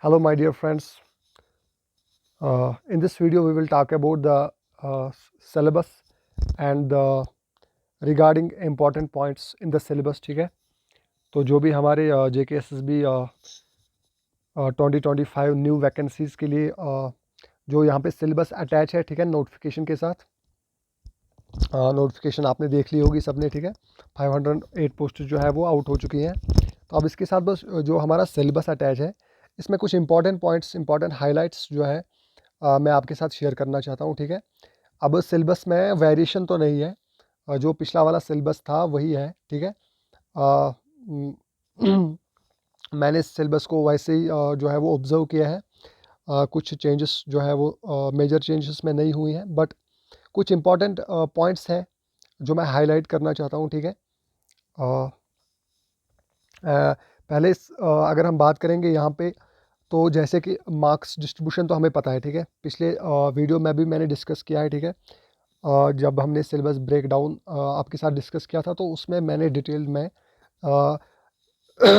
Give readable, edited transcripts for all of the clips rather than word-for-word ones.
Hello, my dear friends. In this video, we will talk about the syllabus and the regarding important points in the syllabus. ठीक है, तो जो भी हमारे JKSSB 2025 new vacancies के लिए जो यहाँ पे सिलेबस अटैच है, ठीक है, नोटिफिकेशन के साथ। नोटिफिकेशन आपने देख ली होगी सबने, ठीक है। 508 पोस्ट जो है वो आउट हो चुकी हैं। तो अब इसके साथ बस जो हमारा सिलेबस अटैच है, इसमें कुछ इंपॉर्टेंट पॉइंट्स, इंपॉर्टेंट हाइलाइट्स जो है मैं आपके साथ शेयर करना चाहता हूँ, ठीक है। अब सिलेबस में वेरिएशन तो नहीं है, जो पिछला वाला सिलेबस था वही है, ठीक है। मैंने इस सिलेबस को वैसे ही जो है वो ऑब्ज़र्व किया है। कुछ चेंजेस जो है वो मेजर चेंजेस में नहीं हुई हैं, बट कुछ इंपॉर्टेंट पॉइंट्स हैं जो मैं हाईलाइट करना चाहता हूँ, ठीक है। पहले अगर हम बात करेंगे यहाँ पे, तो जैसे कि मार्क्स डिस्ट्रीब्यूशन तो हमें पता है, ठीक है। पिछले वीडियो में भी मैंने डिस्कस किया है, ठीक है। जब हमने सिलेबस ब्रेक डाउन आपके साथ डिस्कस किया था, तो उसमें मैंने डिटेल में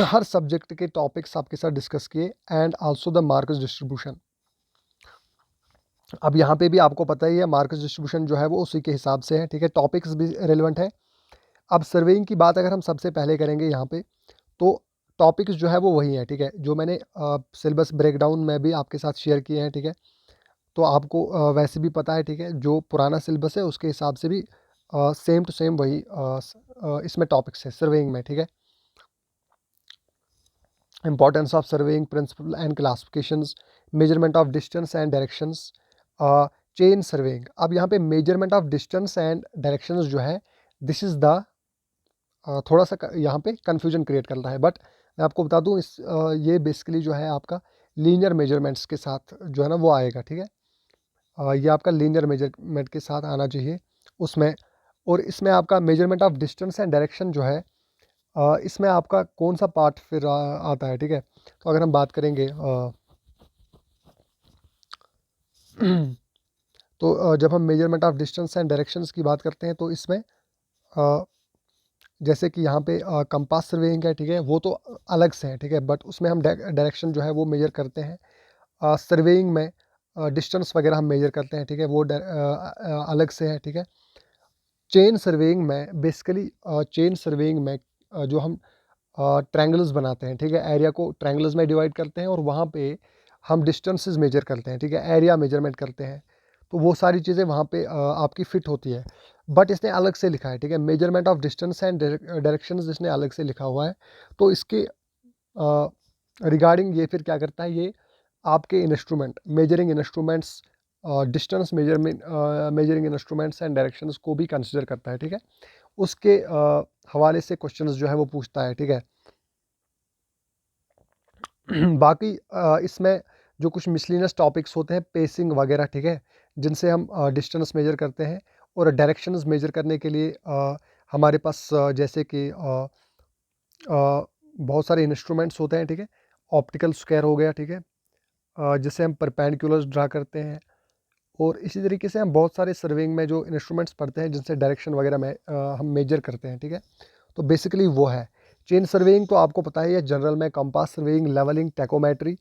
हर सब्जेक्ट के टॉपिक्स आपके साथ डिस्कस किए and also the marks distribution. अब यहाँ पे भी आपको पता ही है, मार्क्स डिस्ट्रीब्यूशन जो है वो उसी के हिसाब से है, ठीक है। टॉपिक्स भी रेलिवेंट है। अब सर्वेइंग की बात अगर हम सबसे पहले करेंगे यहाँ पे, तो टॉपिक्स जो है वो वही है, ठीक है, जो मैंने सिलेबस ब्रेकडाउन में भी आपके साथ शेयर किए हैं, ठीक है। तो आपको वैसे भी पता है, ठीक है, जो पुराना सिलेबस है उसके हिसाब से भी सेम टू सेम वही इसमें टॉपिक्स है सर्वेइंग में, ठीक है। Importance of surveying principle and classifications, measurement of distance and directions, chain surveying. अब यहाँ पे measurement of distance and directions जो है, दिस इज़ द थोड़ा सा यहाँ पे कन्फ्यूजन क्रिएट कर रहा है, बट मैं आपको बता दूँ ये बेसिकली जो है आपका लीनियर मेजरमेंट्स के साथ जो है ना वो आएगा, ठीक है। ये आपका लीनियर मेजरमेंट के साथ आना चाहिए उसमें। और इसमें आपका measurement of distance and direction जो है, इसमें आपका कौन सा पार्ट फिर आता है, ठीक है। तो अगर हम बात करेंगे तो जब हम measurement of distance and directions की बात करते हैं, तो इसमें जैसे कि यहाँ पे कंपास सर्वेइंग है, ठीक है, वो तो अलग से है, ठीक है, बट उसमें हम डायरेक्शन जो है वो मेजर करते हैं। सर्वेइंग में डिस्टेंस वगैरह हम मेजर करते हैं, ठीक है, वो अलग से है, ठीक है। चेन सर्वेइंग में बेसिकली चेन सर्वेइंग में जो हम ट्रायंगल्स बनाते हैं, ठीक है, एरिया को ट्रायंगल्स में डिवाइड करते हैं और वहाँ पे हम डिस्टेंसेस मेजर करते हैं, ठीक है, एरिया मेजरमेंट करते हैं। तो वो सारी चीज़ें वहाँ पे आपकी फिट होती है, बट इसने अलग से लिखा है, ठीक है। Measurement of distance and directions इसने अलग से लिखा हुआ है। तो इसके रिगार्डिंग ये फिर क्या करता है, ये आपके instrument measuring instruments, distance measuring instruments and directions को भी कंसिडर करता है, ठीक है। उसके हवाले से क्वेश्चंस जो है वो पूछता है, ठीक है। बाकी इसमें जो कुछ मिसलिनियस टॉपिक्स होते हैं, पेसिंग वगैरह, ठीक है, जिनसे हम डिस्टेंस मेजर करते हैं। और डायरेक्शंस मेजर करने के लिए हमारे पास जैसे कि बहुत सारे इंस्ट्रूमेंट्स होते हैं, ठीक है। ऑप्टिकल स्क्वायर हो गया, ठीक है, जिससे हम परपेंडिकुलर्स ड्रा करते हैं। और इसी तरीके से हम बहुत सारे सर्वेइंग में जो इंस्ट्रूमेंट्स पढ़ते हैं जिनसे डायरेक्शन वगैरह में हम मेजर करते हैं, ठीक है। तो बेसिकली वो है चेन सर्वेइंग। तो आपको पता ही है, जनरल में compass surveying, levelling, tacheometry,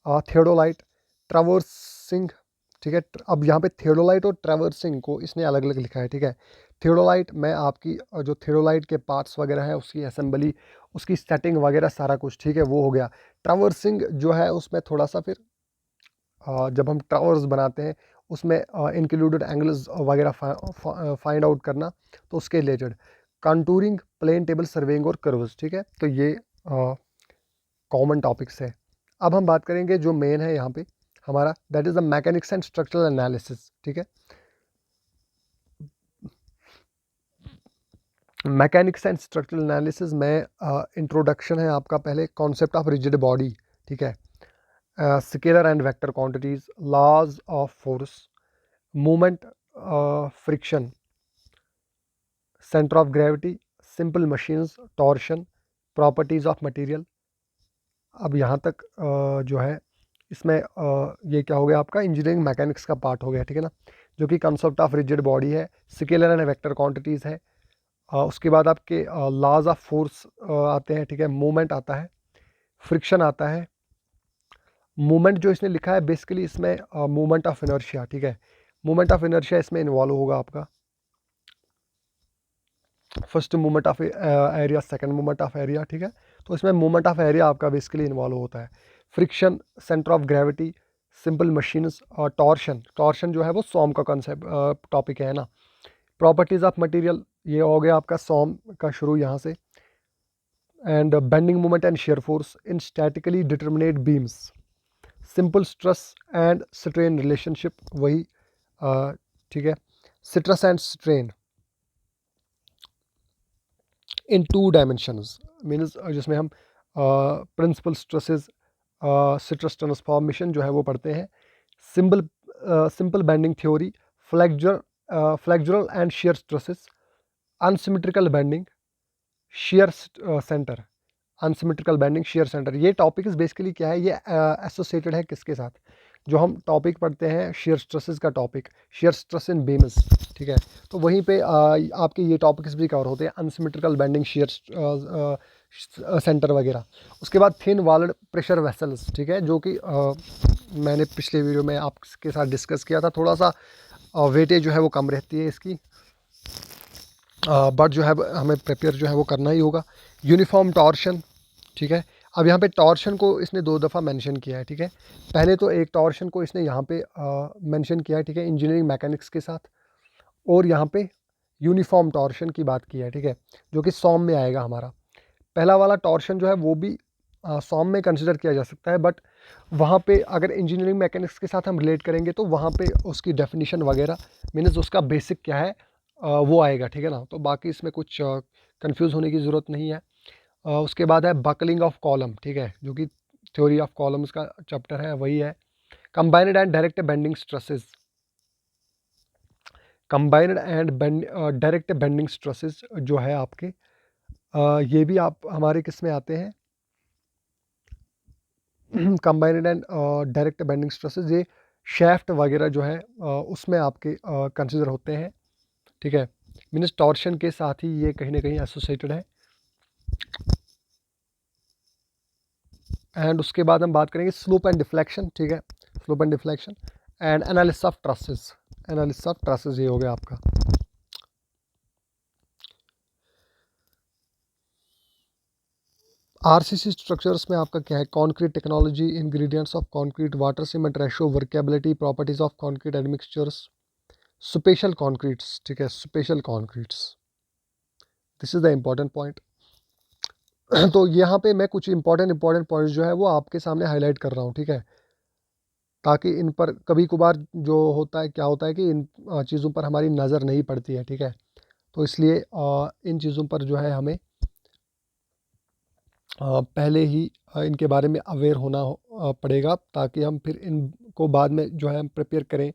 theodolite, traversing, ठीक है। अब यहाँ पे थियोडोलाइट और ट्रैवर्सिंग को इसने अलग अलग लिखा है, ठीक है। थियोडोलाइट में आपकी जो थियोडोलाइट के पार्ट्स वगैरह है, उसकी असेंबली, उसकी सेटिंग वगैरह सारा कुछ, ठीक है, वो हो गया। ट्रैवर्सिंग जो है उसमें थोड़ा सा फिर जब हम टावर्स बनाते हैं उसमें इंक्लूडेड एंगल्स वगैरह फाइंड आउट करना, तो उसके related contouring, plane table surveying और कर्व्स, ठीक है। तो ये कॉमन टॉपिक्स है। अब हम बात करेंगे जो मेन है यहाँ पे हमारा, that is the mechanics and structural analysis, ठीक है। मैकेनिक्स एंड स्ट्रक्चरल एनालिसिस में इंट्रोडक्शन है आपका, पहले कॉन्सेप्ट ऑफ रिजिड बॉडी, ठीक है, scalar and vector quantities, laws of force, movement, friction, centre of gravity, simple machines, torsion, properties of material. अब यहाँ तक जो है इसमें ये क्या हो गया आपका इंजीनियरिंग मैकेनिक्स का पार्ट हो गया, ठीक है ना, जो कि कंसेप्ट ऑफ रिजिड बॉडी है, स्केलर एंड वेक्टर क्वांटिटीज़ है। उसके बाद आपके लॉज ऑफ फोर्स आते हैं, ठीक है, मूवमेंट आता है, फ्रिक्शन आता है, मूवमेंट जो इसने लिखा है बेसिकली इसमें मूवमेंट ऑफ इनर्शिया, ठीक है, मूवमेंट ऑफ इनर्शिया इसमें इन्वॉल्व होगा आपका। First movement of area, second movement of area, ठीक है। तो इसमें मूवमेंट ऑफ एरिया आपका बेसिकली इन्वॉल्व होता है। Friction, centre of gravity, simple machines और टॉर्शन, टॉर्शन जो है वो सॉम का कॉन्सेप्ट टॉपिक है ना। प्रॉपर्टीज ऑफ मटेरियल, ये हो गया आपका सॉम का शुरू यहाँ से। And bending moment and shear force in statically determinate beams, simple stress and strain relationship, वही ठीक है, stress and strain in to dimensions, means जिसमें हम प्रिंसिपल स्ट्रेसेस, स्ट्रेस ट्रांसफॉर्मेशन जो है वो पढ़ते हैं। Simple bending theory, flexural and shear stresses, unsymmetrical bending, share centre, unsymmetrical bending, share centre. ये टॉपिक्स बेसिकली क्या है, ये एसोसिएटेड है किसके साथ, जो हम टॉपिक पढ़ते हैं शेयर स्ट्रेसेस का topic, shear stress in beams, ठीक है। तो वहीं पे आपके ये टॉपिक्स भी कवर होते हैं, अनसिमेट्रिकल बेंडिंग, शेयर सेंटर वगैरह। उसके बाद थिन वॉल्ड प्रेशर वेसल्स, ठीक है, जो कि मैंने पिछले वीडियो में आपके साथ डिस्कस किया था। थोड़ा सा वेटेज जो है वो कम रहती है इसकी, बट जो है हमें प्रिपेयर जो है वो करना ही होगा। यूनिफॉर्म टॉर्शन, ठीक है। अब यहाँ पे टॉर्शन को इसने 2 दफ़ा मेंशन किया है, ठीक है। पहले तो एक टॉर्शन को इसने यहाँ पे मेंशन किया है, ठीक है, इंजीनियरिंग मैकेनिक्स के साथ, और यहाँ पे यूनिफॉर्म टॉर्शन की बात की है, ठीक है, जो कि सॉम में आएगा हमारा। पहला वाला टॉर्शन जो है वो भी सॉम में कंसिडर किया जा सकता है, बट वहाँ पे अगर इंजीनियरिंग मैकेनिक्स के साथ हम रिलेट करेंगे तो वहाँ पे उसकी डेफिनेशन वगैरह, मीन्स उसका बेसिक क्या है वो आएगा, ठीक है ना। तो बाकी इसमें कुछ कंफ्यूज होने की ज़रूरत नहीं है। उसके बाद है बकलिंग ऑफ कॉलम, ठीक है, जो कि थ्योरी ऑफ कॉलम्स का चैप्टर है, वही है। Combined and direct bending stresses, combined and direct bending stresses जो है आपके, ये भी आप हमारे किस में आते हैं, combined and direct bending stresses, ये शेफ्ट वगैरह जो है उसमें आपके कंसिडर होते हैं, ठीक है। मीन्स टॉर्शन के साथ ही ये कहीं ना कहीं एसोसिएटेड है। एंड उसके बाद हम बात करेंगे स्लोप एंड डिफ्लेक्शन, ठीक है, slope and deflection and analysis of trusses, analysis of trusses ये हो गया आपका। आरसीसी स्ट्रक्चर्स में आपका क्या है, concrete technology, ingredients of concrete, water cement ratio, workability, properties of concrete admixtures, special concretes, ठीक है, special concretes, this is the important point. तो यहाँ पे मैं कुछ इंपॉर्टेंट पॉइंट्स जो है वो आपके सामने हाईलाइट कर रहा हूँ, ठीक है, ताकि इन पर कभी कभार जो होता है, क्या होता है कि इन चीज़ों पर हमारी नज़र नहीं पड़ती है, ठीक है। तो इसलिए इन चीज़ों पर जो है हमें पहले ही इनके बारे में अवेयर होना पड़ेगा, ताकि हम फिर इनको बाद में जो है हम प्रिपेयर करें,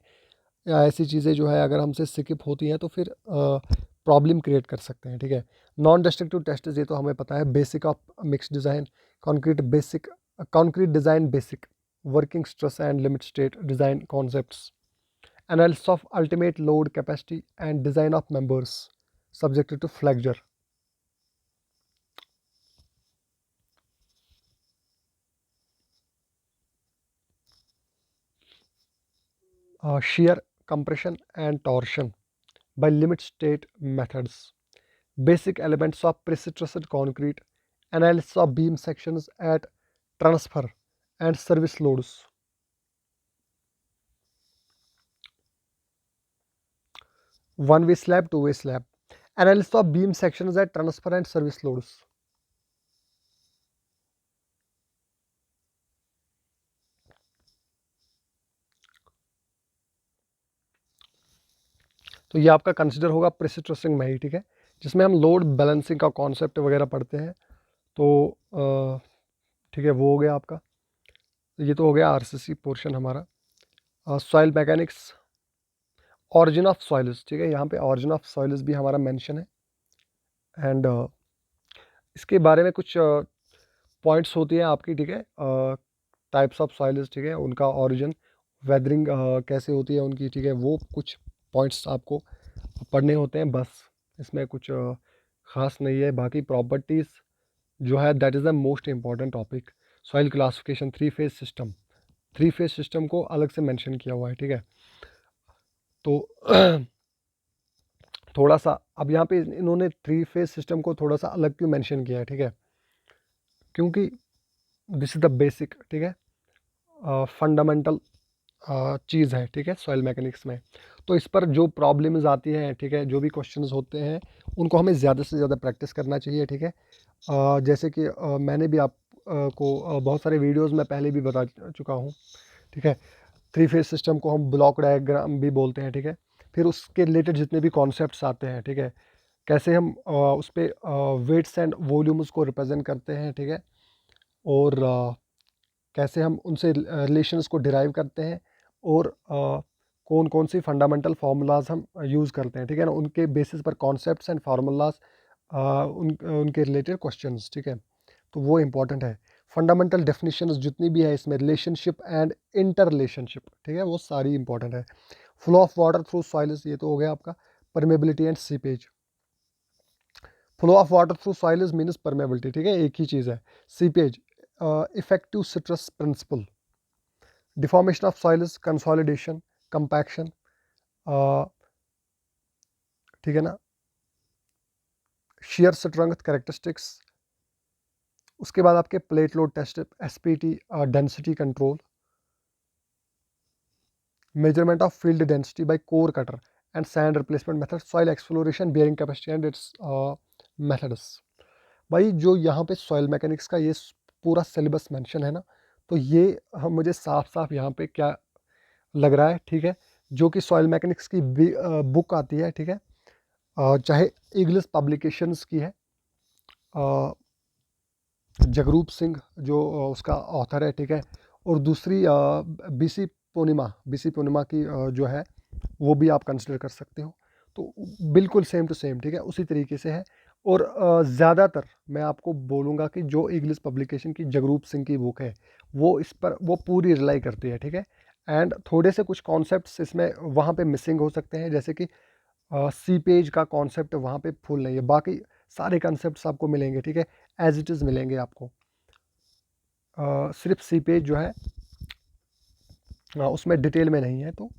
या ऐसी चीज़ें जो है अगर हमसे स्किप होती हैं तो फिर प्रॉब्लम क्रिएट कर सकते हैं, ठीक है। नॉन डिस्ट्रक्टिव टेस्ट, ये तो हमें पता है, basic of mix design, concrete basic, concrete design basic, working stress and limit state design concepts, analysis of ultimate load capacity and design of members subjected to flexure, shear, compression and torsion by limit state methods, basic elements of prestressed concrete, analysis of beam sections at transfer and service loads, one-way slab, two-way slab, analysis of beam sections at transfer and service loads. तो ये आपका consider होगा pressure में ही, ठीक है, जिसमें हम load balancing का कॉन्सेप्ट वगैरह पढ़ते हैं। तो ठीक है, वो हो गया आपका। ये तो हो गया आरसीसी पोर्शन हमारा। Soil mechanics, origin of soils, ठीक है, यहाँ पे ऑरिजिन ऑफ सॉइल्स भी हमारा मेंशन है। एंड इसके बारे में कुछ पॉइंट्स होती हैं आपकी, ठीक है, टाइप्स ऑफ सॉइल्स, ठीक है, उनका ऑरिजिन, वेदरिंग कैसे होती है उनकी, ठीक है, वो कुछ पॉइंट्स आपको पढ़ने होते हैं बस, इसमें कुछ ख़ास नहीं है। बाकी प्रॉपर्टीज़ जो है that is the most important topic. Soil classification, 3 phase system, 3 phase system को अलग से मेंशन किया हुआ है, ठीक है। तो थोड़ा सा अब यहाँ पे इन्होंने 3 फेज सिस्टम को थोड़ा सा अलग क्यों मेंशन किया है, ठीक है, क्योंकि दिस इज द बेसिक, ठीक है, फंडामेंटल चीज़ है, ठीक है, सॉइल मैकेनिक्स में। तो इस पर जो प्रॉब्लम्स आती हैं, ठीक है, जो भी क्वेश्चंस होते हैं उनको हमें ज़्यादा से ज़्यादा प्रैक्टिस करना चाहिए, ठीक है। जैसे कि मैंने भी आप को बहुत सारे वीडियोस में पहले भी बता चुका हूँ, ठीक है। 3 फेज सिस्टम को हम ब्लॉक डायग्राम भी बोलते हैं, ठीक है। फिर उसके रिलेटेड जितने भी कॉन्सेप्ट्स आते हैं, ठीक है, कैसे हम उस पे वेट्स एंड वॉल्यूम्स को रिप्रेजेंट करते हैं, ठीक है, और कैसे हम उनसे रिलेशंस को डिराइव करते हैं, और कौन कौन सी फंडामेंटल फार्मूलाज हम यूज़ करते हैं, ठीक है ना, उनके बेसिस पर कॉन्सेप्ट्स एंड फार्मूलाज उनके रिलेटेड क्वेश्चंस, ठीक है, तो वो इंपॉर्टेंट है। फंडामेंटल डेफिनेशंस जितनी भी है इसमें, रिलेशनशिप एंड इंटर रिलेशनशिप, ठीक है, वो सारी इंपॉर्टेंट है। Flow of water through soils, ये तो हो गया आपका। Permeability and seepage, flow of water through soils means permeability, ठीक है, एक ही चीज़ है। Seepage, effective stress principle. Deformation of soils, consolidation, compaction, ठीक है ना, शेयर स्ट्रेंथ कैरेक्टरिस्टिक्स। उसके बाद आपके plate load test, SPT, density control, measurement of field density by core cutter and sand replacement method, soil exploration, bearing capacity and it's methods. भाई जो यहाँ पे सॉइल मैकेनिक्स का ये पूरा सिलेबस मेंशन है ना, तो ये हम मुझे साफ साफ यहाँ पे क्या लग रहा है, ठीक है, जो कि सॉइल मैकेनिक्स की बुक आती है, ठीक है, चाहे इंग्लिश पब्लिकेशंस की है, जगरूप सिंह जो उसका ऑथर है, ठीक है, और दूसरी बीसी पूर्णिमा की जो है वो भी आप कंसिडर कर सकते हो। तो बिल्कुल सेम टू सेम, ठीक है, उसी तरीके से है। और ज़्यादातर मैं आपको बोलूँगा कि जो इंग्लिश पब्लिकेशन की जगरूप सिंह की बुक है वो इस पर वो पूरी रिलाई करती है, ठीक है। एंड थोड़े से कुछ कॉन्सेप्ट्स इसमें वहाँ पे मिसिंग हो सकते हैं, जैसे कि सी पेज का कॉन्सेप्ट वहाँ पे फुल नहीं है, बाकी सारे कॉन्सेप्ट्स आपको मिलेंगे, ठीक है, एज इट इज़ मिलेंगे आपको। सिर्फ सी पेज जो है उसमें डिटेल में नहीं है, तो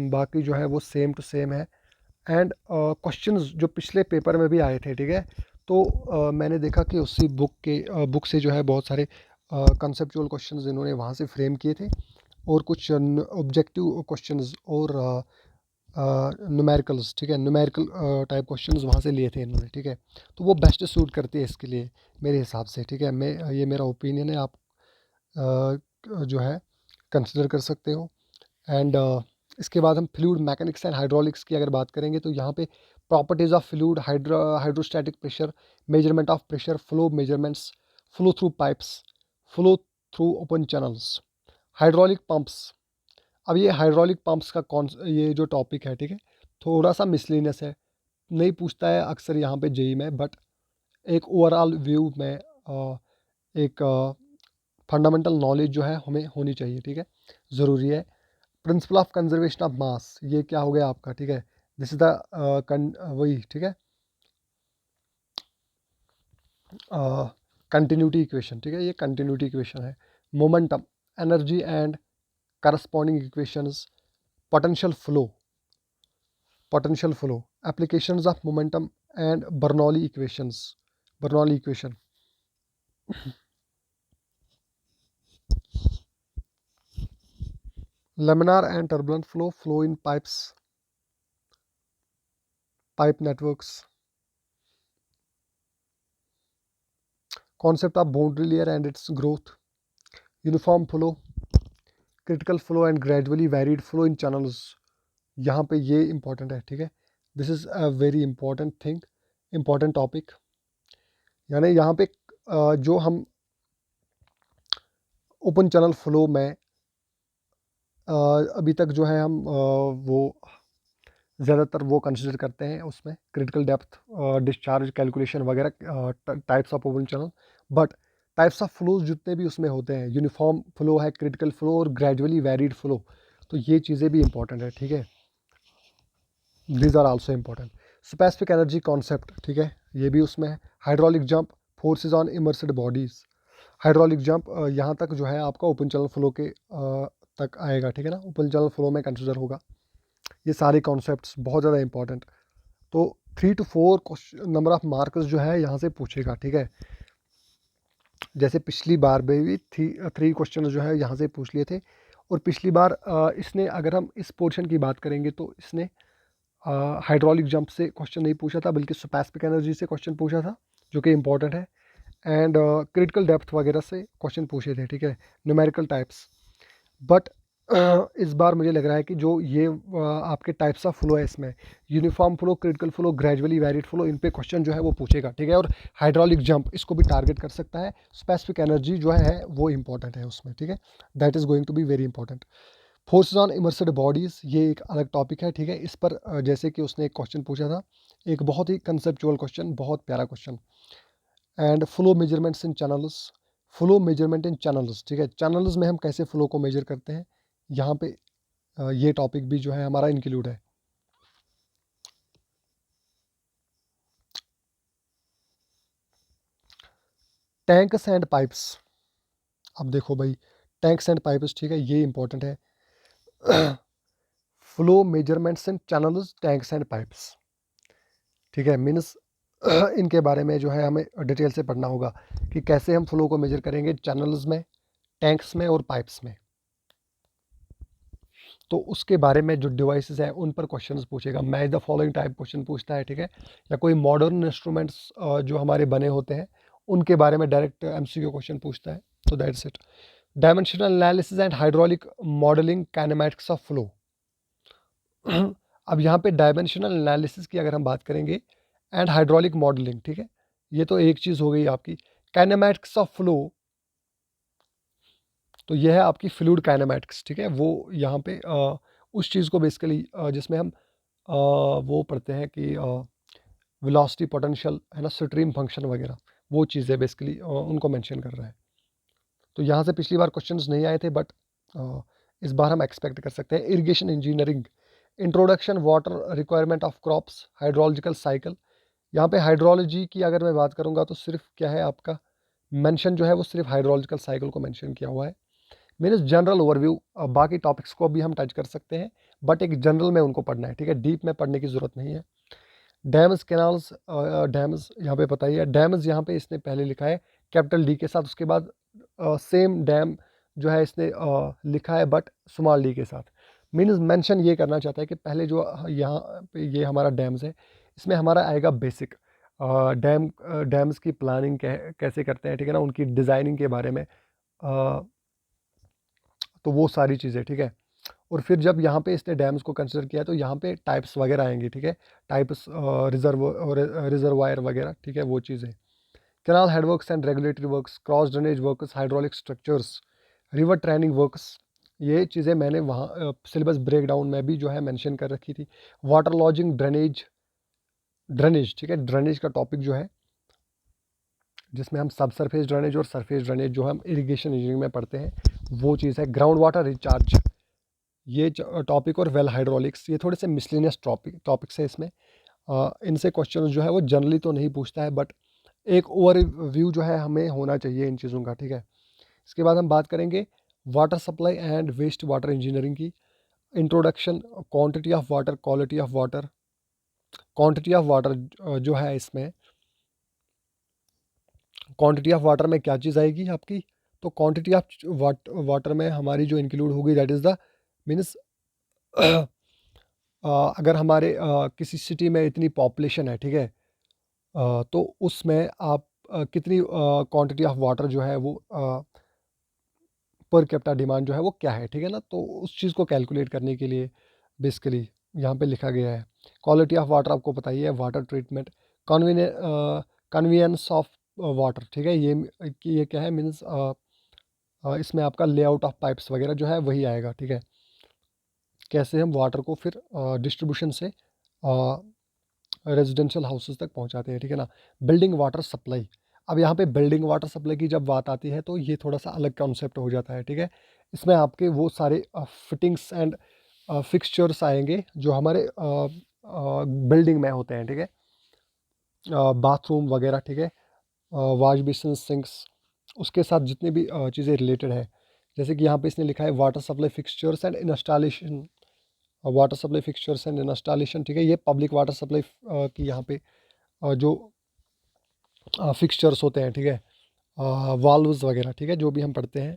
बाकी जो है वो सेम टू सेम है। एंड क्वेश्चंस जो पिछले पेपर में भी आए थे, ठीक है, तो मैंने देखा कि उसी बुक से जो है बहुत सारे कंसेप्चुअल क्वेश्चंस इन्होंने वहाँ से फ्रेम किए थे, और कुछ ऑब्जेक्टिव क्वेश्चंस और न्यूमेरिकल्स, ठीक है, न्यूमेरिकल टाइप क्वेश्चंस वहाँ से लिए थे इन्होंने, ठीक है। तो वो बेस्ट सूट करती है इसके लिए मेरे हिसाब से, ठीक है। ये मेरा ओपिनियन है, आप जो है कंसिडर कर सकते हो। एंड इसके बाद हम फ्लूइड मैकेनिक्स एंड हाइड्रोलिक्स की अगर बात करेंगे, तो यहाँ पे properties of fluid, hydrostatic pressure, measurement of pressure, flow measurements, flow through pipes, flow through open channels, hydraulic pumps. अब ये हाइड्रोलिक पंप्स का कौन ये जो टॉपिक है, ठीक है, थोड़ा सा मिसलिनियस है, नहीं पूछता है अक्सर यहाँ पे जेई में, बट एक ओवरऑल व्यू में एक फंडामेंटल नॉलेज जो है हमें होनी चाहिए, ठीक है, ज़रूरी है। Principle of conservation of mass, ये क्या हो गया आपका, ठीक है, दिस इज द वही, ठीक है, कंटिन्यूटी इक्वेशन, ठीक है, ये कंटिन्यूटी इक्वेशन है। Momentum, energy and corresponding equations, potential flow, applications of momentum and Bernoulli equation. Laminar and turbulent flow, flow in pipes, pipe networks, concept of boundary layer and its growth, uniform flow, critical flow and gradually varied flow in channels। यहाँ पे ये important है, ठीक है, this is a very important thing, important topic. यानी यहाँ पे जो हम ओपन चैनल फ्लो में अभी तक जो है हम वो ज़्यादातर वो कंसिडर करते हैं, उसमें क्रिटिकल डेप्थ, डिस्चार्ज कैलकुलेशन वगैरह, types of open channel. But types of flows जितने भी उसमें होते हैं, यूनिफॉर्म फ्लो है, क्रिटिकल फ्लो और ग्रेजुअली वैरिड फ्लो, तो ये चीज़ें भी इंपॉर्टेंट है, ठीक है, these are also important. Specific energy concept, ठीक है, ये भी उसमें है। Hydraulic jump, forces on immersed bodies, hydraulic jump यहाँ तक जो है आपका ओपन चैनल फ्लो के तक आएगा, ठीक है ना, ओपन चैनल फ्लो में कंसिडर होगा। ये सारे कॉन्सेप्ट्स बहुत ज़्यादा इंपॉर्टेंट। तो 3 to 4 नंबर ऑफ मार्क्स जो है यहाँ से पूछेगा, ठीक है। जैसे पिछली बार में भी 3 क्वेश्चन जो है यहाँ से पूछ लिए थे। और पिछली बार इसने, अगर हम इस पोर्शन की बात करेंगे तो इसने हाइड्रोलिक जंप से क्वेश्चन नहीं पूछा था, बल्कि स्पेसिफिक एनर्जी से क्वेश्चन पूछा था, जो कि इंपॉर्टेंट है। एंड क्रिटिकल डेप्थ वगैरह से क्वेश्चन पूछे थे, ठीक है, न्यूमेरिकल टाइप्स। बट इस बार मुझे लग रहा है कि जो ये आपके टाइप्स ऑफ फ्लो है, इसमें uniform flow, critical flow, gradually varied flow, इन पे क्वेश्चन जो है वो पूछेगा, ठीक है। और हाइड्रोलिक जंप इसको भी टारगेट कर सकता है। स्पेसिफिक एनर्जी जो है वो इंपॉर्टेंट है उसमें, ठीक है, that is going to be very important. Forces on immersed bodies, ये एक अलग टॉपिक है, ठीक है। इस पर जैसे कि उसने एक क्वेश्चन पूछा था, एक बहुत ही कंसेप्चुअल क्वेश्चन, बहुत प्यारा question. And flow measurements in channels, flow measurement in channels, ठीक है, चैनल्स में हम कैसे फ्लो को मेजर करते हैं, यहाँ पे ये टॉपिक भी जो है हमारा इंक्लूड है। टैंक्स एंड पाइप्स, अब देखो भाई, टैंक्स एंड पाइप्स, ठीक है, ये इंपॉर्टेंट है। Flow measurements in channels, tanks and pipes, ठीक है, मीन्स इनके बारे में जो है हमें डिटेल से पढ़ना होगा कि कैसे हम फ्लो को मेजर करेंगे चैनल्स में, टैंक्स में और पाइप्स में। तो उसके बारे में जो डिवाइसेस हैं उन पर क्वेश्चंस पूछेगा। Match the following type question पूछता है, ठीक है, या कोई मॉडर्न इंस्ट्रूमेंट्स जो हमारे बने होते हैं उनके बारे में डायरेक्ट एमसीक्यू क्वेश्चन पूछता है। तो that's it. Dimensional analysis and hydraulic modelling kinematics of flow. अब यहाँ पे डायमेंशनल एनालिसिस की अगर हम बात करेंगे एंड हाइड्रोलिक मॉडलिंग, ठीक है, ये तो एक चीज़ हो गई आपकी। काइनेमैटिक्स ऑफ फ्लो, तो यह है आपकी फ्लूइड काइनेमैटिक्स, ठीक है, वो यहाँ पे उस चीज़ को बेसिकली जिसमें हम वो पढ़ते हैं कि वेलोसिटी, पोटेंशियल, है ना, स्ट्रीम फंक्शन वगैरह, वो चीज़ें बेसिकली उनको मेंशन कर रहा है। तो यहाँ से पिछली बार क्वेश्चंस नहीं आए थे, बट इस बार हम एक्सपेक्ट कर सकते हैं। Irrigation engineering, introduction water requirement of crops, hydrological cycle. यहाँ पे हाइड्रोलॉजी की अगर मैं बात करूँगा तो सिर्फ क्या है आपका मेंशन जो है वो सिर्फ हाइड्रोलॉजिकल साइकिल को मेंशन किया हुआ है। मीन्स जनरल ओवरव्यू, बाकी टॉपिक्स को भी हम टच कर सकते हैं, बट एक जनरल में उनको पढ़ना है, ठीक है, डीप में पढ़ने की ज़रूरत नहीं है। डैम्स, कैनाल्स, डैम्स यहाँ पे पता ही है। डैम्स यहाँ पे इसने पहले लिखा है कैपिटल डी के साथ, उसके बाद सेम डैम जो है इसने लिखा है बट स्मॉल डी के साथ। मीन्स मेंशन ये करना चाहता है कि पहले जो यहाँ पे ये हमारा डैम्स है, इसमें हमारा आएगा बेसिक डैम्स की प्लानिंग कैसे करते हैं, ठीक है ना, उनकी डिज़ाइनिंग के बारे में, तो वो सारी चीज़ें, ठीक है। और फिर जब यहाँ पे इसने डैम्स को कंसिडर किया तो यहाँ पे टाइप्स वगैरह आएंगे, ठीक है, टाइप्स, रिजर्वायर वगैरह, ठीक है, वो चीज़ें। Canal headworks and regulatory works, cross drainage works, hydraulic structures, river training works, ये चीज़ें मैंने वहाँ सिलेबस ब्रेकडाउन में भी जो है मेंशन कर रखी थी। वाटर लॉजिंग, ड्रेनेज, ठीक है, ड्रेनेज का टॉपिक जो है जिसमें हम सब सरफेस ड्रेनेज और सरफेस ड्रेनेज जो हम इरिगेशन इंजीनियरिंग में पढ़ते हैं, वो चीज़ है। ग्राउंड वाटर रिचार्ज, ये टॉपिक, और वेल हाइड्रोलिक्स, ये थोड़े से मिसलिनियस टॉपिक्स है इसमें। इनसे क्वेश्चन जो है वो जनरली तो नहीं पूछता है, बट एक ओवरव्यू जो है हमें होना चाहिए इन चीज़ों का, ठीक है। इसके बाद हम बात करेंगे water supply and waste water engineering की। Introduction, quantity of water, quality of water. Quantity of water जो है इसमें, क्वांटिटी ऑफ वाटर में क्या चीज़ आएगी आपकी, तो क्वांटिटी ऑफ वाटर में हमारी जो इंक्लूड होगी दैट इज़ द मीन्स अगर हमारे किसी सिटी में इतनी पॉपुलेशन है, ठीक है, तो उसमें आप कितनी क्वांटिटी ऑफ वाटर जो है वो पर कैपिटा डिमांड जो है वो क्या है, ठीक है ना, तो उस चीज़ को कैलकुलेट करने के लिए बेसिकली यहाँ पे लिखा गया है। क्वालिटी ऑफ वाटर आपको पता ही है, water treatment, convenience of water, ठीक है, ये क्या है, मीन्स इसमें आपका लेआउट ऑफ पाइप्स वगैरह जो है वही आएगा, ठीक है, कैसे हम वाटर को फिर डिस्ट्रीब्यूशन से रेजिडेंशियल हाउसेस तक पहुंचाते हैं, ठीक है ना। बिल्डिंग वाटर सप्लाई, अब यहाँ पे बिल्डिंग वाटर सप्लाई की जब बात आती है तो ये थोड़ा सा अलग कॉन्सेप्ट हो जाता है, ठीक है। इसमें आपके वो सारे फिटिंग्स एंड फिक्सचर्स आएंगे जो हमारे बिल्डिंग में होते हैं, ठीक है, बाथरूम वगैरह, ठीक है, वॉश बेसिन, सिंक्स, उसके साथ जितनी भी चीज़ें रिलेटेड है, जैसे कि यहाँ पे इसने लिखा है water supply fixtures and installation, water supply fixtures and installation, ठीक है। ये पब्लिक वाटर सप्लाई की यहाँ पे जो फिक्सचर्स होते हैं, ठीक है, वाल्व्स वगैरह, ठीक है, जो भी हम पढ़ते हैं।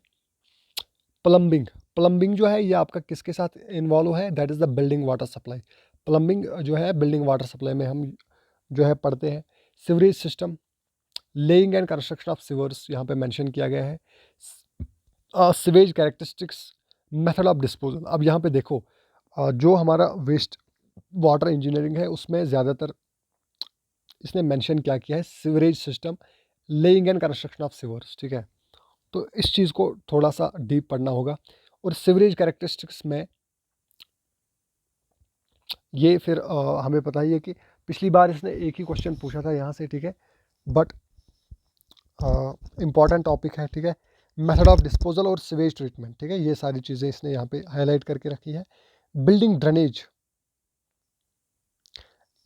प्लम्बिंग, प्लम्बिंग जो है ये आपका किसके साथ इन्वॉल्व है, that is the building water supply. Plumbing जो है बिल्डिंग वाटर सप्लाई में हम जो है पढ़ते हैं। Sewerage system, laying and construction of sewers यहाँ पे मेंशन किया गया है। Sewage characteristics, method of disposal. अब यहाँ पे देखो जो हमारा वेस्ट वाटर इंजीनियरिंग है उसमें ज़्यादातर इसने मेंशन क्या किया है, sewerage system, laying and construction of sewers, ठीक है। तो इस चीज़ को थोड़ा सा डीप पढ़ना होगा। और सीवरेज कैरेक्टरिस्टिक्स में ये फिर हमें पता ही है कि पिछली बार इसने एक ही क्वेश्चन पूछा था यहाँ से, ठीक है, बट इम्पॉर्टेंट टॉपिक है, ठीक है। मेथड ऑफ डिस्पोजल और सीवेज ट्रीटमेंट, ठीक है, ये सारी चीज़ें इसने यहाँ पे हाईलाइट करके रखी है। Building drainage,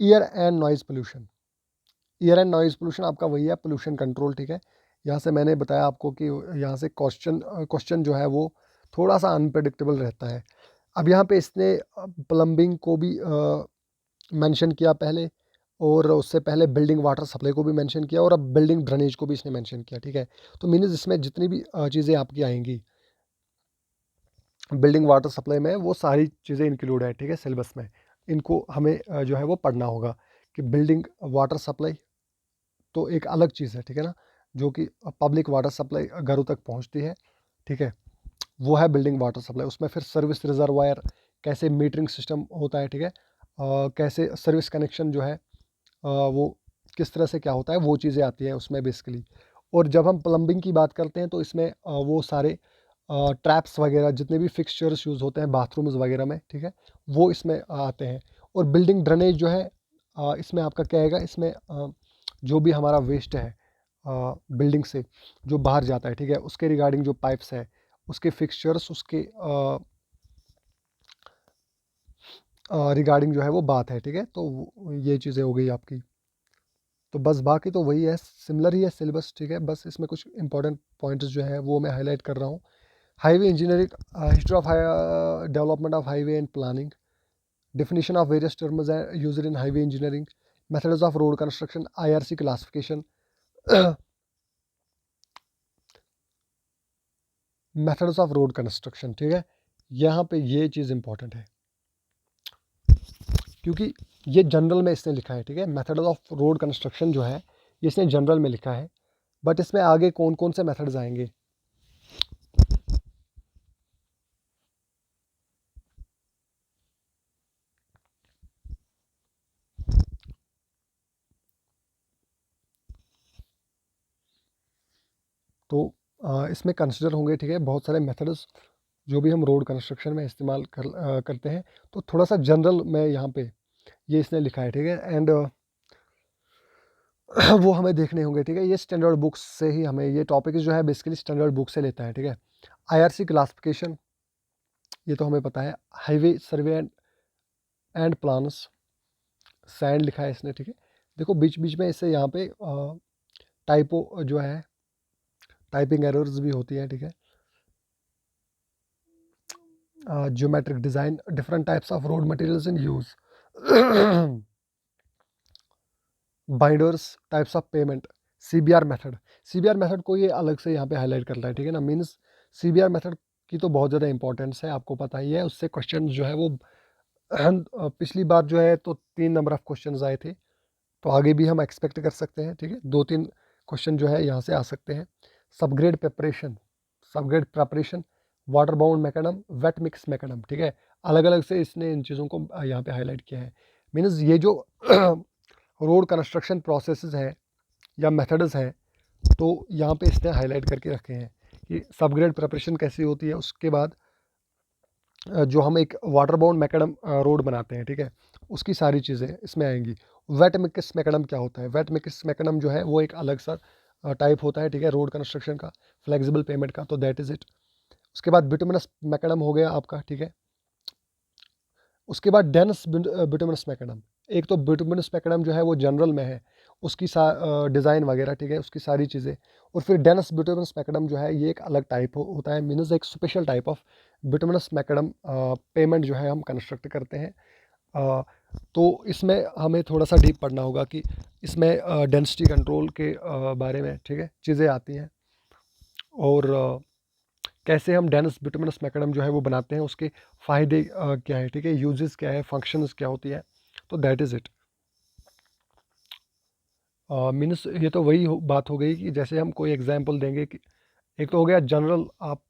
year and noise pollution. Year and noise pollution आपका वही है पोल्यूशन कंट्रोल, ठीक है। यहाँ से मैंने बताया आपको कि यहाँ से क्वेश्चन जो है वो थोड़ा सा अनप्रडिक्टेबल रहता है। अब यहाँ पे इसने प्लम्बिंग को भी मेंशन किया पहले, और उससे पहले बिल्डिंग वाटर सप्लाई को भी मेंशन किया, और अब बिल्डिंग ड्रेनेज को भी इसने मेंशन किया, ठीक है। तो मीन्स इसमें जितनी भी चीज़ें आपकी आएंगी बिल्डिंग वाटर सप्लाई में, वो सारी चीज़ें इंक्लूड है, ठीक है, सिलेबस में। इनको हमें जो है वो पढ़ना होगा कि बिल्डिंग वाटर सप्लाई तो एक अलग चीज़ है, ठीक है ना, जो कि पब्लिक वाटर सप्लाई घरों तक पहुंचती है, ठीक है, वो है बिल्डिंग वाटर सप्लाई। उसमें फिर सर्विस रिजर्वायर, कैसे मीटरिंग सिस्टम होता है, ठीक है, कैसे सर्विस कनेक्शन जो है वो किस तरह से क्या होता है, वो चीज़ें आती हैं उसमें बेसिकली। और जब हम प्लम्बिंग की बात करते हैं तो इसमें वो सारे ट्रैप्स वगैरह जितने भी फिक्सचर्स यूज़ होते हैं बाथरूम्स वगैरह में, ठीक है, वो इसमें आते हैं। और बिल्डिंग ड्रेनेज जो है इसमें आपका क्या आएगा, इसमें जो भी हमारा वेस्ट है बिल्डिंग से जो बाहर जाता है, ठीक है, उसके रिगार्डिंग जो पाइप्स है, उसके फिक्सचर्स, उसके रिगार्डिंग जो है वो बात है, ठीक है। तो ये चीज़ें हो गई आपकी। तो बस बाकी तो वही है, सिमिलर ही है सिलेबस, ठीक है, बस इसमें कुछ इंपॉर्टेंट पॉइंट्स जो है वो मैं हाईलाइट कर रहा हूँ। Highway engineering, history of development of highway and planning, definition of various terms used in highway engineering, methods of road construction, IRC classification, methods of road construction, ठीक है। यहाँ पे ये चीज़ इंपॉर्टेंट है क्योंकि ये जनरल में इसने लिखा है, ठीक है, मेथड ऑफ रोड कंस्ट्रक्शन जो है ये इसने जनरल में लिखा है, बट इसमें आगे कौन कौन से मेथड्स आएंगे। तो इसमें कंसिडर होंगे, ठीक है, बहुत सारे मेथड्स जो भी हम रोड कंस्ट्रक्शन में इस्तेमाल करते हैं। तो थोड़ा सा जनरल में यहाँ पे ये इसने लिखा है, ठीक है, एंड वो हमें देखने होंगे, ठीक है। ये स्टैंडर्ड बुक्स से ही हमें ये टॉपिक जो है बेसिकली स्टैंडर्ड बुक से लेता है, ठीक है। आईआरसी क्लासिफिकेशन, ये तो हमें पता है। Highway survey and plans, sand लिखा है इसने, ठीक है। देखो बीच बीच में इससे यहाँ पे टाइपो जो है, टाइपिंग एरर्स भी होती हैं, ठीक है। Geometric design, different types of road materials in use, binders, types of payment, CBR method. CBR method को ये अलग से यहाँ पे हाईलाइट कर रहा है, ठीक है ना। मीन्स सीबीआर मेथड की तो बहुत ज़्यादा इंपॉर्टेंस है, आपको पता ही है। उससे क्वेश्चन जो है वो पिछली बार जो है तो 3 नंबर ऑफ क्वेश्चन आए थे, तो आगे भी हम एक्सपेक्ट कर सकते हैं, ठीक है, 2-3 क्वेश्चन जो है यहाँ से आ सकते हैं। Subgrade preparation, subgrade preparation, water bound macadam, wait mix macadam, ठीक है, अलग अलग से इसने इन चीज़ों को यहाँ पे हाईलाइट किया है। मीन्स ये जो रोड कंस्ट्रक्शन प्रोसेसेस हैं या मेथड्स हैं, तो यहाँ पे इसने हाईलाइट करके रखे हैं कि सबग्रेड प्रिपरेशन कैसी होती है। उसके बाद जो हम एक वाटर बाउंड मैकेडम रोड बनाते हैं, ठीक है, उसकी सारी चीज़ें इसमें आएंगी। वेट मिक्स मैकेडम क्या होता है, वेट मिक्स मैकेडम जो है वो एक अलग सा टाइप होता है, ठीक है, रोड कंस्ट्रक्शन का, फ्लेक्सिबल पेमेंट का, तो दैट इज़ इट। उसके बाद बिटुमिनस मैकेडम हो गया आपका, ठीक है। उसके बाद डेंस बिटुमिनस मैकेडम, एक तो बिटुमिनस मैकेडम जो है वो जनरल में है, उसकी डिज़ाइन वगैरह, ठीक है, उसकी सारी चीज़ें। और फिर डेनस बिटुमिनस मैकडम जो है ये एक अलग टाइप होता है, मीन्स एक special type of bituminous McAdam payment जो है हम कंस्ट्रक्ट करते हैं। तो इसमें हमें थोड़ा सा डीप पढ़ना होगा कि इसमें डेंसिटी कंट्रोल के बारे में, ठीक है, चीज़ें आती हैं। और कैसे हम डेनस बिटुमिनस मैकडम जो है वो बनाते हैं, उसके फ़ायदे क्या है, ठीक है, यूजेस क्या है, फंक्शंस क्या होती है। तो दैट इज़ इट। मीन्स ये तो वही बात हो गई कि जैसे हम कोई एग्जांपल देंगे कि एक तो हो गया जनरल, आप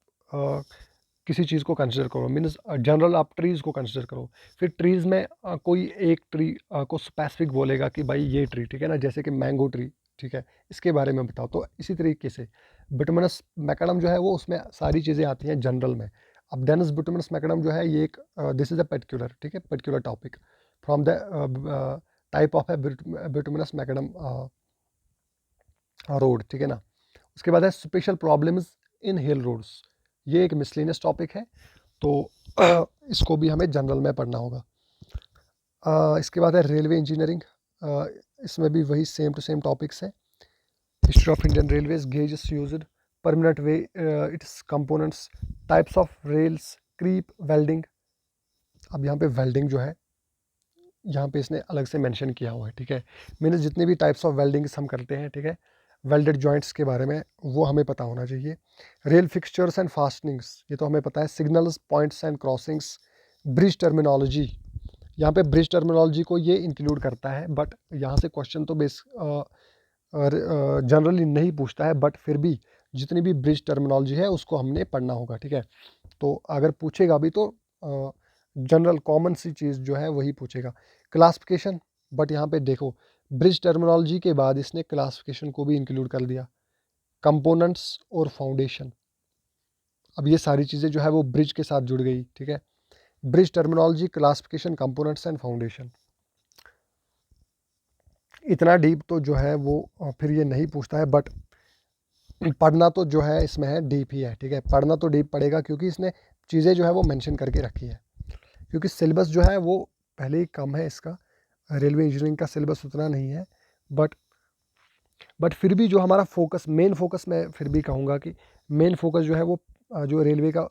किसी चीज़ को कंसिडर करो, मीन्स जनरल आप ट्रीज़ को कंसिडर करो। फिर ट्रीज़ में कोई एक ट्री को स्पेसिफिक बोलेगा कि भाई ये ट्री, ठीक है ना, जैसे कि मैंगो ट्री, ठीक है, इसके बारे में बताओ। तो इसी तरीके से बिटुमिनस मैकडम जो है वो उसमें सारी चीज़ें आती हैं जनरल में। अब डेनस बिटुमिनस मैकडम जो है ये एक दिस इज़ अ पर्टिकुलर, ठीक है, particular topic from the type of a bituminous macadam road, ठीक है ना। उसके बाद है special problems in hill roads, ये एक मिसलिनियस टॉपिक है, तो इसको भी हमें जनरल में पढ़ना होगा। इसके बाद है रेलवे इंजीनियरिंग, इसमें भी वही सेम टू सेम टॉपिक्स हैं। History of Indian railways, gauges used, permanent way, its components, types of rails, creep, welding. अब यहाँ पे वेल्डिंग जो है यहाँ पे इसने अलग से मेंशन किया हुआ है, ठीक है, मीन्स जितने भी टाइप्स ऑफ वेल्डिंग्स हम करते हैं, ठीक है, वेल्डेड जॉइंट्स के बारे में वो हमें पता होना चाहिए। रेल फिक्सचर्स एंड फास्टनिंग्स, ये तो हमें पता है। Signals, points and crossings, bridge terminology, यहाँ पे ब्रिज टर्मिनोलॉजी को ये इंक्लूड करता है, बट यहाँ से क्वेश्चन तो जनरली नहीं पूछता है, बट फिर भी जितनी भी ब्रिज टर्मिनोलॉजी है उसको हमने पढ़ना होगा, ठीक है। तो अगर पूछेगा भी तो जनरल कॉमन सी चीज़ जो है वही पूछेगा। क्लासिफिकेशन, बट यहाँ पे देखो ब्रिज टर्मिनोलॉजी के बाद इसने क्लासिफिकेशन को भी इंक्लूड कर दिया, कंपोनेंट्स और फाउंडेशन। अब ये सारी चीज़ें जो है वो ब्रिज के साथ जुड़ गई, ठीक है, bridge terminology, classification, components and foundation. इतना डीप तो जो है वो फिर ये नहीं पूछता है, बट पढ़ना तो जो है इसमें है डीप ही है, ठीक है, पढ़ना तो डीप पड़ेगा क्योंकि इसने चीज़ें जो है वो मेंशन करके रखी है। क्योंकि सिलेबस जो है वो पहले ही कम है इसका, रेलवे इंजीनियरिंग का सिलेबस उतना नहीं है, बट फिर भी जो हमारा फोकस, मेन फोकस मैं फिर भी कहूँगा कि मेन फोकस जो है वो जो रेलवे का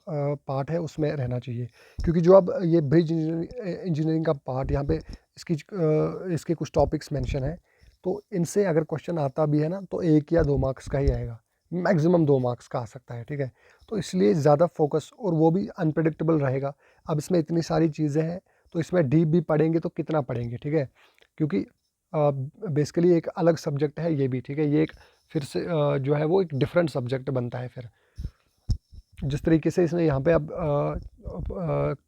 पार्ट है उसमें रहना चाहिए। क्योंकि जो अब ये ब्रिज इंजीनियरिंग का पार्ट यहाँ पे इसके कुछ टॉपिक्स मेंशन है, तो इनसे अगर क्वेश्चन आता भी है ना तो 1 या 2 मार्क्स का ही आएगा, मैक्सिमम 2 मार्क्स का आ सकता है, ठीक है। तो इसलिए ज़्यादा फोकस, और वो भी अनप्रेडिक्टेबल रहेगा। अब इसमें इतनी सारी चीज़ें हैं तो इसमें डीप भी पढ़ेंगे तो कितना पढ़ेंगे, ठीक है, क्योंकि बेसिकली एक अलग सब्जेक्ट है ये भी, ठीक है, ये एक फिर से जो है वो एक डिफरेंट सब्जेक्ट बनता है। फिर जिस तरीके से इसने यहाँ पे अब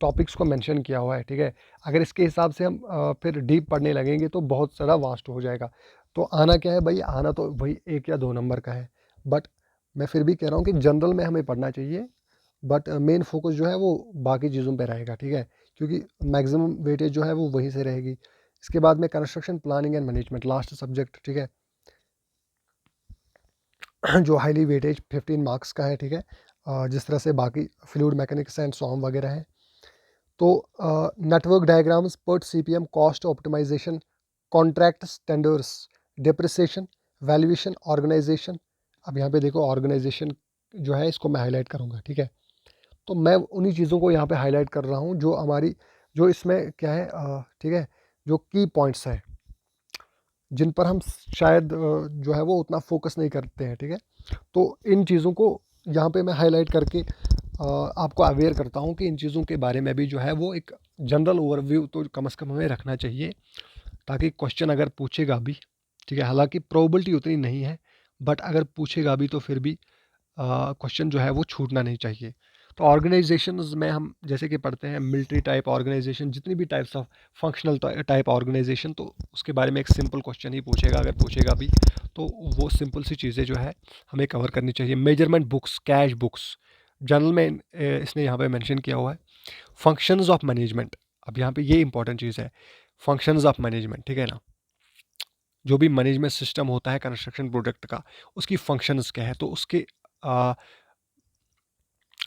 टॉपिक्स को मेंशन किया हुआ है, ठीक है, अगर इसके हिसाब से हम फिर डीप पढ़ने लगेंगे तो बहुत ज़्यादा वास्ट हो जाएगा। तो आना क्या है भाई, आना तो वही 1 या 2 नंबर का है, बट मैं फिर भी कह रहा हूँ कि जनरल में हमें पढ़ना चाहिए, बट मेन फोकस जो है वो बाकी चीज़ों पे रहेगा, ठीक है, क्योंकि मैक्सिमम वेटेज जो है वो वहीं से रहेगी। इसके बाद में construction planning and management, last subject, ठीक है, जो हाईली वेटेज 15 मार्क्स का है, ठीक है, जिस तरह से बाकी फ्लूइड मैकेनिक्स एंड सॉम वगैरह है। तो network diagrams, PERT CPM, cost optimization, contract standards, depreciation, valuation, organization. अब यहाँ पे देखो ऑर्गेनाइजेशन जो है इसको मैं हाईलाइट करूँगा, ठीक है, तो मैं उन्हीं चीज़ों को यहाँ पे हाईलाइट कर रहा हूँ जो हमारी, जो इसमें क्या है, ठीक है, जो की पॉइंट्स है जिन पर हम शायद जो है वो उतना फोकस नहीं करते हैं, ठीक है। तो इन चीज़ों को यहाँ पे मैं हाईलाइट करके आपको अवेयर करता हूँ कि इन चीज़ों के बारे में भी जो है वो एक जनरल ओवरव्यू तो कम से कम हमें रखना चाहिए, ताकि क्वेश्चन अगर पूछेगा भी, ठीक है, हालांकि प्रोबेबिलिटी उतनी नहीं है, बट अगर पूछेगा भी तो फिर भी क्वेश्चन जो है वो छूटना नहीं चाहिए। तो ऑर्गेनाइजेशंस में हम जैसे कि पढ़ते हैं मिलिट्री टाइप ऑर्गेनाइजेशन, जितनी भी types of functional type organization, तो उसके बारे में एक सिंपल क्वेश्चन ही पूछेगा, अगर पूछेगा भी तो वो सिंपल सी चीज़ें जो है हमें कवर करनी चाहिए। Measurement books, cash books, general में इसने यहाँ पे मेंशन किया हुआ है। फंक्शंस ऑफ मैनेजमेंट, अब यहाँ पे ये इंपॉर्टेंट चीज़ है, फंक्शंस ऑफ मैनेजमेंट, ठीक है ना, जो भी मैनेजमेंट सिस्टम होता है कंस्ट्रक्शन प्रोडक्ट का, उसकी फंक्शंस क्या है, तो उसके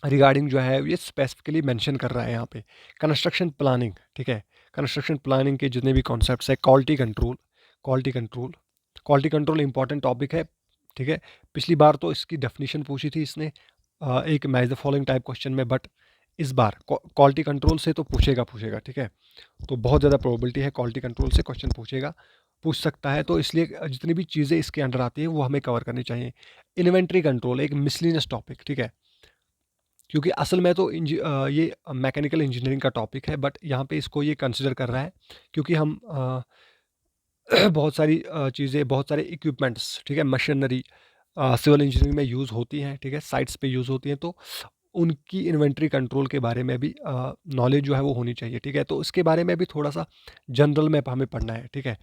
रिगार्डिंग जो है ये स्पेसिफिकली मेंशन कर रहा है यहाँ पे। कंस्ट्रक्शन प्लानिंग, ठीक है, कंस्ट्रक्शन प्लानिंग के जितने भी कॉन्सेप्ट्स है, quality control, quality control, quality control important topic है, ठीक है। पिछली बार तो इसकी डेफिनेशन पूछी थी इसने एक match the following type question में, बट इस बार क्वालिटी कंट्रोल से तो पूछेगा, ठीक है। तो बहुत ज़्यादा प्रोबेबिलिटी है क्वालिटी कंट्रोल से क्वेश्चन पूछ सकता है, तो इसलिए जितनी भी चीज़ें इसके अंडर आती है वो हमें कवर करनी चाहिए। इन्वेंट्री कंट्रोल एक मिसलिनियस टॉपिक, ठीक है, क्योंकि असल में तो ये मैकेनिकल इंजीनियरिंग का टॉपिक है, बट यहाँ पे इसको ये कंसिडर कर रहा है क्योंकि हम बहुत सारी चीज़ें, बहुत सारे इक्विपमेंट्स, ठीक है, मशीनरी सिविल इंजीनियरिंग में यूज़ होती हैं, ठीक है, साइट्स पे यूज़ होती हैं, तो उनकी इन्वेंट्री कंट्रोल के बारे में भी नॉलेज जो है वो होनी चाहिए, ठीक है। तो इसके बारे में भी थोड़ा सा जनरल में हमें पढ़ना है, ठीक है,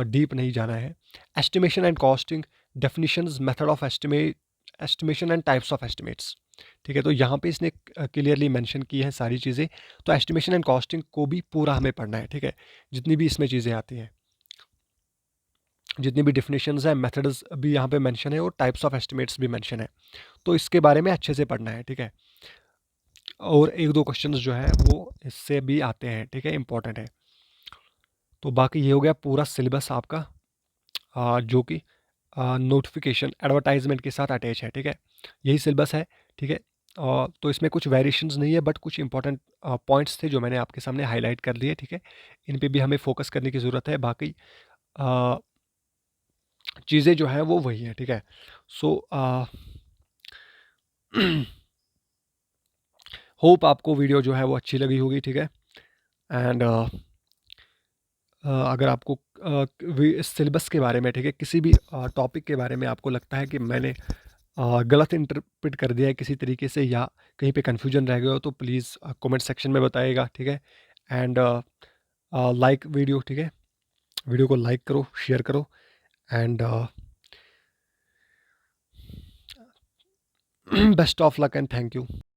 डीप नहीं जाना है। Estimation and costing, definitions, method of estimation and types of estimates, ठीक है। तो यहाँ पे इसने क्लियरली मेंशन की है सारी चीज़ें, तो एस्टिमेशन एंड कॉस्टिंग को भी पूरा हमें पढ़ना है, ठीक है, जितनी भी इसमें चीज़ें आती हैं, जितनी भी डिफिनेशंस हैं, मेथड्स भी यहाँ पे मेंशन है और टाइप्स ऑफ एस्टिमेट्स भी मेंशन है, तो इसके बारे में अच्छे से पढ़ना है, ठीक है। और एक दो क्वेश्चंस जो है वो इससे भी आते हैं, ठीक है, इंपॉर्टेंट है। तो बाकी ये हो गया पूरा सिलेबस आपका, जो कि नोटिफिकेशन एडवर्टाइजमेंट के साथ अटैच है, ठीक है, यही सिलेबस है, ठीक है। तो इसमें कुछ वेरिएशंस नहीं है, बट कुछ इंपॉर्टेंट पॉइंट्स थे जो मैंने आपके सामने हाईलाइट कर दिए, ठीक है। इन पे भी हमें फोकस करने की ज़रूरत है, बाकी चीज़ें जो हैं वो वही हैं, ठीक है। सो होप आपको वीडियो जो है वो अच्छी लगी होगी, ठीक है। एंड अगर आपको इस सिलेबस के बारे में, ठीक है, किसी भी टॉपिक के बारे में आपको लगता है कि मैंने गलत इंटरप्रेट कर दिया है किसी तरीके से, या कहीं पे कन्फ्यूजन रह गया हो, तो प्लीज़ कमेंट सेक्शन में बताइएगा, ठीक है। एंड लाइक वीडियो, ठीक है, वीडियो को लाइक करो, शेयर करो, and best of luck and thank you.